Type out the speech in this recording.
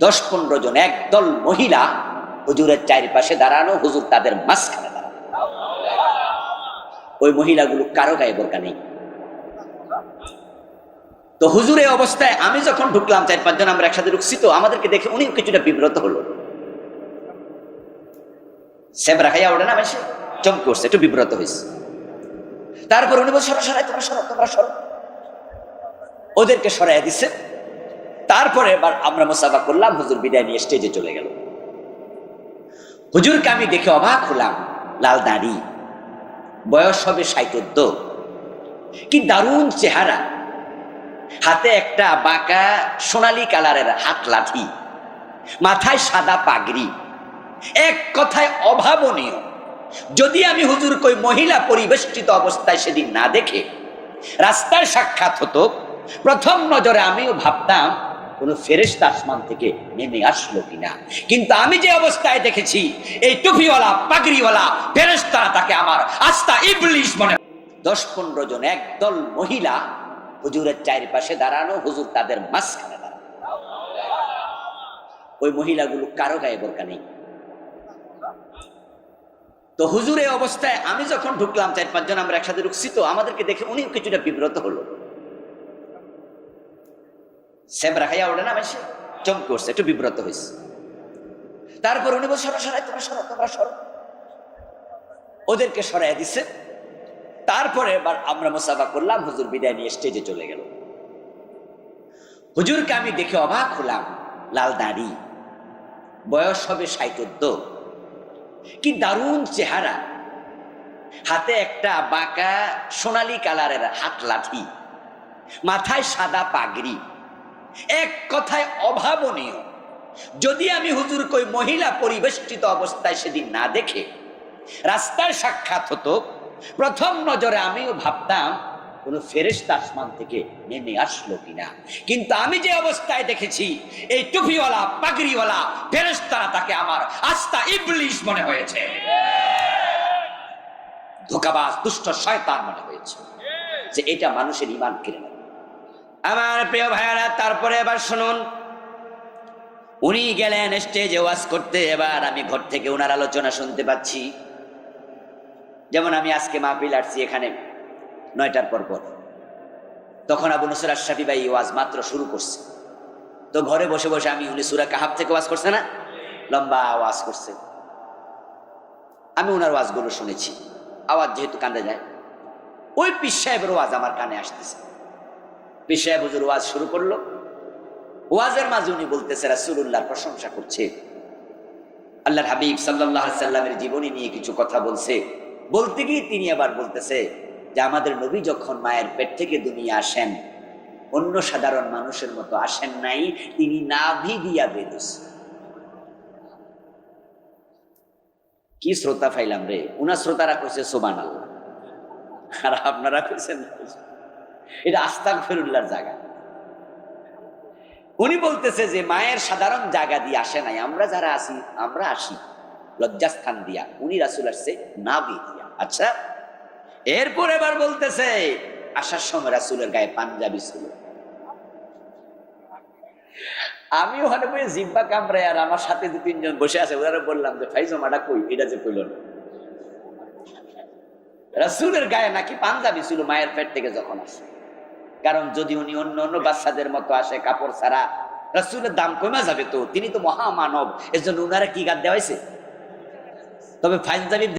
10-15 জন একদল মহিলা হুজুরের চারপাশে দাঁড়ানো, হুজুর তাদের মাঝখানে দাঁড়ানো। ওই মহিলাগুলো কারো গায়ে বোরকা নেই। তো হুজুরের অবস্থায় আমি যখন ঢুকলাম, 4-5 জন আমরা একসাথে ঢুকছি, তো আমাদেরকে দেখে উনি কিছুটা বিব্রত হলো। সেবরা খাইয়া ওঠে না, বেশি চমকে উঠছে, একটু বিব্রত হয়েছে। তারপর উনি বলছে, সরো সরাই, তোমরা সরো, তোমরা সরো। ওদেরকে সরাইয়া দিচ্ছে। তারপরে এবার আমরা মুসাফা করলাম, হুজুর বিদায় নিয়ে স্টেজে চলে গেল। হুজুরকে আমি দেখে অবাক হলাম, লাল দাড়ি, বয়স হবে 60-70, কি দারুণ চেহারা, হাতে একটা বাঁকা সোনালী কালারের হাত লাঠি, মাথায় সাদা পাগড়ি, এক কথায় অভাবনীয়। যদি আমি হুজুর কই মহিলা পরিবেষ্টিত অবস্থায় সেদিন না দেখে রাস্তায় সাক্ষাৎ হতো, প্রথম নজরে আমিও ভাবতাম কোন ফেরেশতা আসমান থেকে নেমে আসলো কিনা। কিন্তু আমি যে অবস্থায় দেখেছি, এই টুপিওয়ালা পাগড়িওয়ালা ফেরেশতা, তাকে আমার আস্তা ইবলিশ মনে। 10-15 জন একদল মহিলা হুজুরের চারপাশে দাঁড়ানো, হুজুর তাদের মাঝখানে দাঁড়ানো। ওই মহিলাগুলো কারো গায়ে বোরকা নেই। তো হুজুরের অবস্থায় আমি যখন ঢুকলাম, 4-5 জন আমরা একসাথে ঢুকছি, তো আমাদেরকে দেখে উনি কিছুটা বিব্রত হলো। সেবরা খাইয়া ওঠে না, বেশি চমকে উঠছে, একটু বিব্রত হয়েছে। তারপর উনি বলছে, সরো সরাই, তোমরা সরো, তোমরা সরো। ওদেরকে সরাইয়া দিচ্ছে। তারপরে এবার আমরা মুসাফা করলাম, হুজুর বিদায় নিয়ে স্টেজে চলে গেল। হুজুরকে আমি দেখে অবাক হলাম, লাল দাড়ি, বয়স হবে 60-70, কি দারুণ চেহারা, হাতে একটা বাঁকা সোনালী কালারের হাত লাঠি, মাথায় সাদা পাগড়ি, এক কথায় অভাবনীয়। যদি আমি হুজুর কই মহিলা পরিবেষ্টিত অবস্থায় সেদিন না দেখে রাস্তায় সাক্ষাৎ হতো, প্রথম নজরে আমিও ভাবতাম কোন ফেরেশতা আসমান থেকে নেমে আসলো কিনা। কিন্তু আমি যে অবস্থায় দেখেছি, এই টুপিওয়ালা পাগড়িওয়ালা ফেরেশতারা, তাকে আমার আস্তা ইবলিশ মনে হয়েছে, ধোঁকাবাজ দুষ্ট শয়তান মনে হয়েছে, যে এটা মানুষের ঈমান কেড়ে নেবে। আমার প্রিয় ভাইয়ারা, তারপরে এবার শুনুন, উনি গেলেন স্টেজে ওয়াজ করতে। এবার আমি ঘর থেকে ওনার আলোচনা শুনতে পাচ্ছি। যেমন আমি আজকে মাহফিল আসছি এখানে 9টার পর। তখন আবু নসর আশরাফি ভাই ওয়াজ মাত্র শুরু করছে। তো ঘরে বসে বসে আমি, উনি সূরা কাহাফ থেকে ওয়াজ করছে না, লম্বা ওয়াজ করছে, আমি ওনার ওয়াজগুলো শুনেছি। আওয়াজ যেহেতু কান্দে যায়, ওই পীর সাহেবের ওয়াজ আমার কানে আসতেছে। পীর সাহেব হুজুর ওয়াজ শুরু করলো। ওয়াজের মাঝে উনি বলতেছে, রাসূলুল্লাহর প্রশংসা করছে, আল্লাহর হাবিব সাল্লাল্লাহু আলাইহি সাল্লামের জীবনী নিয়ে কিছু কথা বলছে। বলতে গিয়ে তিনি আবার বলতেছে যে আমাদের নবী যখন মায়ের পেট থেকে দুনিয়া আসেন, অন্য সাধারণ মানুষের মতো আসেন নাই, তিনি নাভি দিয়া বেরোছে। কি শ্রোতা পাইলাম রে! উনার শ্রোতারা কইছে সুবহানাল্লাহ, আর আপনারা কইছেন এটা আস্তাগফিরুল্লাহর জায়গা। উনি বলতেছে যে মায়ের সাধারণ জায়গা দিয়ে আসে নাই, আমরা যারা আসি, আমরা আসি লজ্জাস্থান দিয়া, উনি রাসূল আসছে নাভি দিয়া। আচ্ছা, এরপর এবার বলতেছে আসার সময় রাসূলের গায়ে পাঞ্জাবি ছিল। আমি ওখানে বসে জিব্বা কামড়ায়, আর আমার সাথে 2-3 জন বসে আছে, ওরা বললাম যে ফাইজমাটা কই, এটা যে কইল না। রাসূলের গায়ে নাকি পাঞ্জাবি ছিল মায়ের পেট থেকে যখন আসে। কারণ যদি উনি অন্য অন্য বাচ্চাদের মতো আসে কাপড় ছাড়া, রাসূলের দাম কমে যাবে। তো তিনি তো মহামানব, এর জন্য উনারা কি গাদ দেওয়া হয়েছে। তবে পাঞ্জাবি